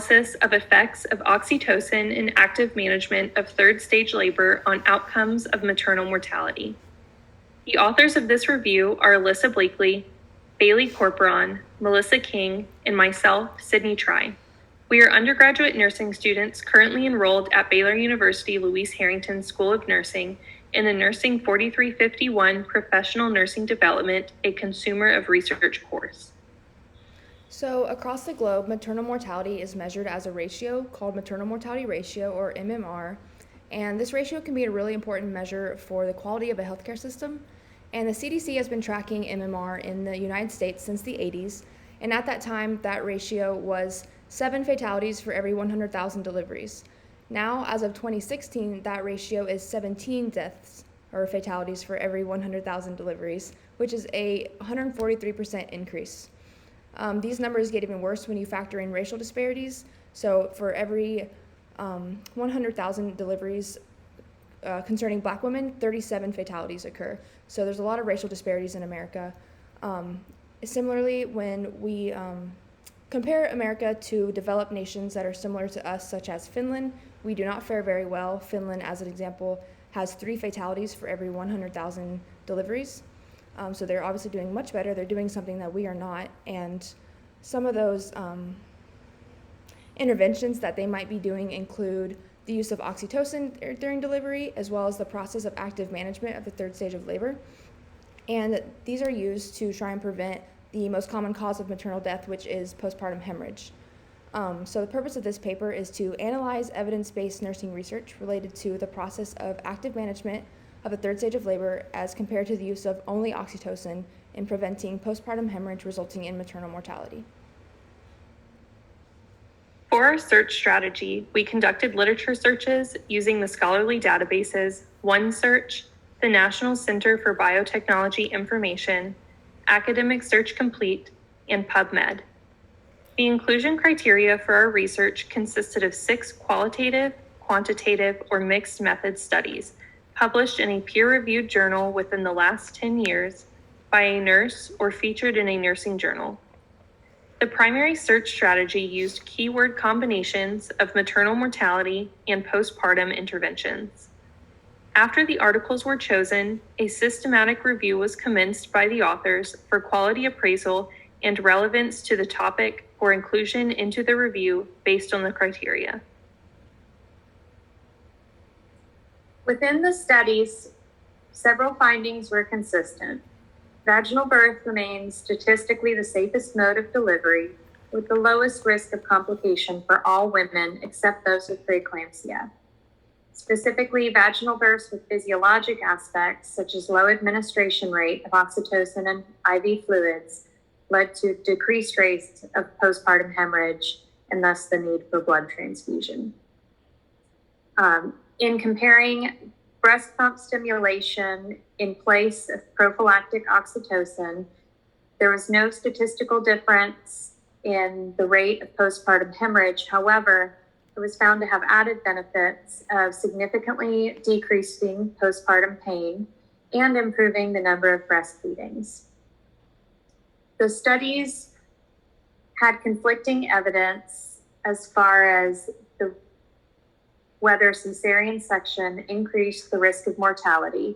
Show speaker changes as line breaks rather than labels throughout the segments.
Analysis of effects of oxytocin in active management of third-stage labor on outcomes of maternal mortality. The authors of this review are Alyssa Blakely, Bailey Corporon, Melissa King, and myself, Sydney Try. We are undergraduate nursing students currently enrolled at Baylor University Louise Harrington School of Nursing in the Nursing 4351 Professional Nursing Development, a Consumer of Research course.
So across the globe, maternal mortality is measured as a ratio called maternal mortality ratio, or MMR, and this ratio can be a really important measure for the quality of a healthcare system. And the CDC has been tracking MMR in the United States since the 80s, and at that time, that ratio was 7 fatalities for every 100,000 deliveries. Now, as of 2016, that ratio is 17 deaths or fatalities for every 100,000 deliveries, which is a 143% increase. These numbers get even worse when you factor in racial disparities. So for every 100,000 deliveries concerning Black women, 37 fatalities occur. So there's a lot of racial disparities in America. Similarly, when we compare America to developed nations that are similar to us, such as Finland, we do not fare very well. Finland, as an example, has 3 fatalities for every 100,000 deliveries. So they're obviously doing much better. They're doing something that we are not. And some of those interventions that they might be doing include the use of oxytocin during delivery, as well as the process of active management of the third stage of labor. And these are used to try and prevent the most common cause of maternal death, which is postpartum hemorrhage. So the purpose of this paper is to analyze evidence-based nursing research related to the process of active management of the third stage of labor as compared to the use of only oxytocin in preventing postpartum hemorrhage resulting in maternal mortality.
For our search strategy, we conducted literature searches using the scholarly databases OneSearch, the National Center for Biotechnology Information, Academic Search Complete, and PubMed. The inclusion criteria for our research consisted of 6 qualitative, quantitative, or mixed method studies published in a peer-reviewed journal within the last 10 years by a nurse or featured in a nursing journal. The primary search strategy used keyword combinations of maternal mortality and postpartum interventions. After the articles were chosen, a systematic review was commenced by the authors for quality appraisal and relevance to the topic for inclusion into the review based on the criteria.
Within the studies, several findings were consistent. Vaginal birth remains statistically the safest mode of delivery, with the lowest risk of complication for all women except those with preeclampsia. Specifically, vaginal births with physiologic aspects, such as low administration rate of oxytocin and IV fluids, led to decreased rates of postpartum hemorrhage and thus the need for blood transfusion. In comparing breast pump stimulation in place of prophylactic oxytocin, there was no statistical difference in the rate of postpartum hemorrhage. However, it was found to have added benefits of significantly decreasing postpartum pain and improving the number of breastfeedings. The studies had conflicting evidence as far as whether cesarean section increased the risk of mortality.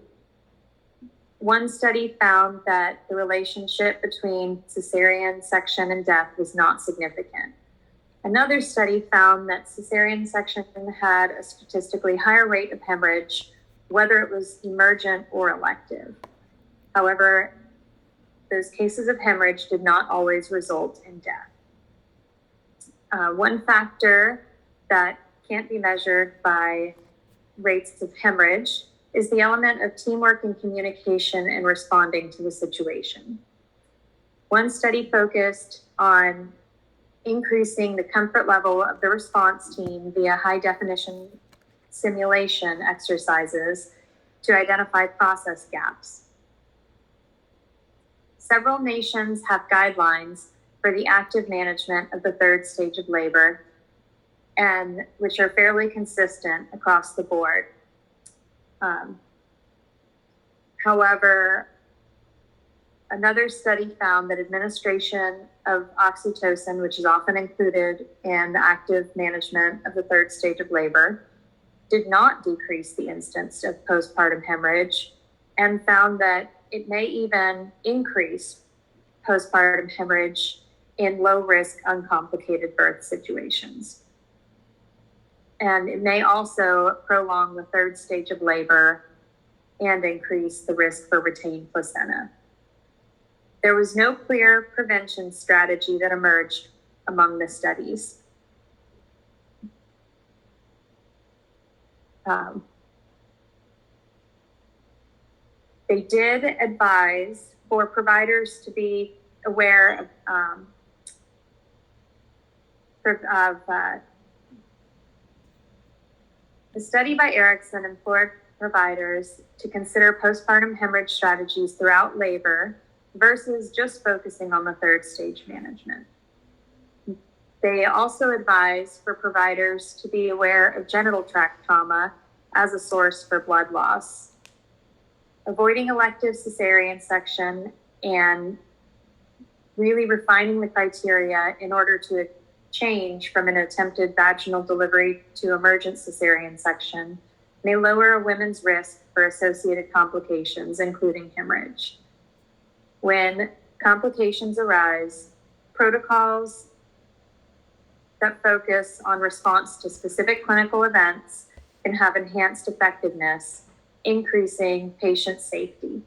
One study found that the relationship between cesarean section and death was not significant. Another study found that cesarean section had a statistically higher rate of hemorrhage, whether it was emergent or elective. However, those cases of hemorrhage did not always result in death. One factor that can't be measured by rates of hemorrhage is the element of teamwork and communication in responding to the situation. One study focused on increasing the comfort level of the response team via high-definition simulation exercises to identify process gaps. Several nations have guidelines for the active management of the third stage of labor, and which are fairly consistent across the board. However, another study found that administration of oxytocin, which is often included in the active management of the third stage of labor, did not decrease the incidence of postpartum hemorrhage, and found that it may even increase postpartum hemorrhage in low-risk, uncomplicated birth situations. And it may also prolong the third stage of labor and increase the risk for retained placenta. There was no clear prevention strategy that emerged among the studies. They did advise for providers to be aware the study by Erickson implored providers to consider postpartum hemorrhage strategies throughout labor versus just focusing on the third stage management. They also advise for providers to be aware of genital tract trauma as a source for blood loss, avoiding elective cesarean section, and really refining the criteria in order to change from an attempted vaginal delivery to emergent cesarean section may lower a woman's risk for associated complications, including hemorrhage. When complications arise, protocols that focus on response to specific clinical events can have enhanced effectiveness, increasing patient safety.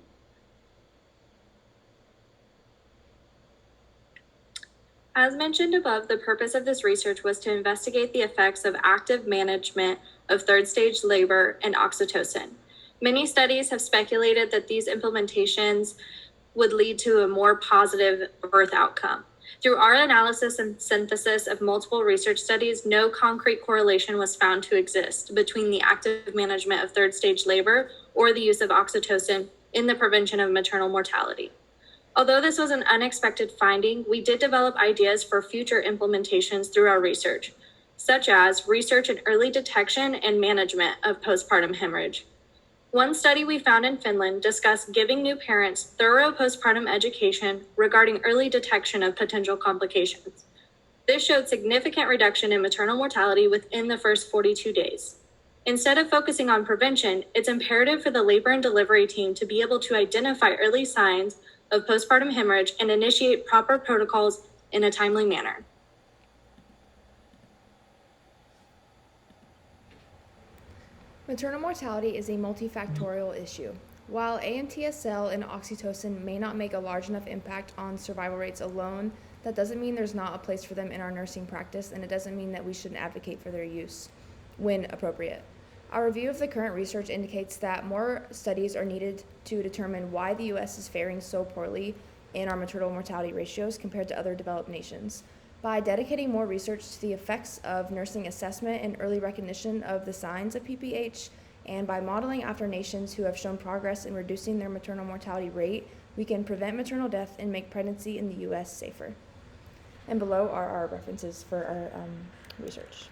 As mentioned above, the purpose of this research was to investigate the effects of active management of third stage labor and oxytocin. Many studies have speculated that these implementations would lead to a more positive birth outcome. Through our analysis and synthesis of multiple research studies, no concrete correlation was found to exist between the active management of third stage labor or the use of oxytocin in the prevention of maternal mortality. Although this was an unexpected finding, we did develop ideas for future implementations through our research, such as research in early detection and management of postpartum hemorrhage. One study we found in Finland discussed giving new parents thorough postpartum education regarding early detection of potential complications. This showed significant reduction in maternal mortality within the first 42 days. Instead of focusing on prevention, it's imperative for the labor and delivery team to be able to identify early signs of postpartum hemorrhage and initiate proper protocols in a timely manner.
Maternal mortality is a multifactorial issue. While andAMTSL and oxytocin may not make a large enough impact on survival rates alone, that doesn't mean there's not a place for them in our nursing practice, and it doesn't mean that we shouldn't advocate for their use when appropriate. Our review of the current research indicates that more studies are needed to determine why the U.S. is faring so poorly in our maternal mortality ratios compared to other developed nations. By dedicating more research to the effects of nursing assessment and early recognition of the signs of PPH, and by modeling after nations who have shown progress in reducing their maternal mortality rate, we can prevent maternal death and make pregnancy in the U.S. safer. And below are our references for our research.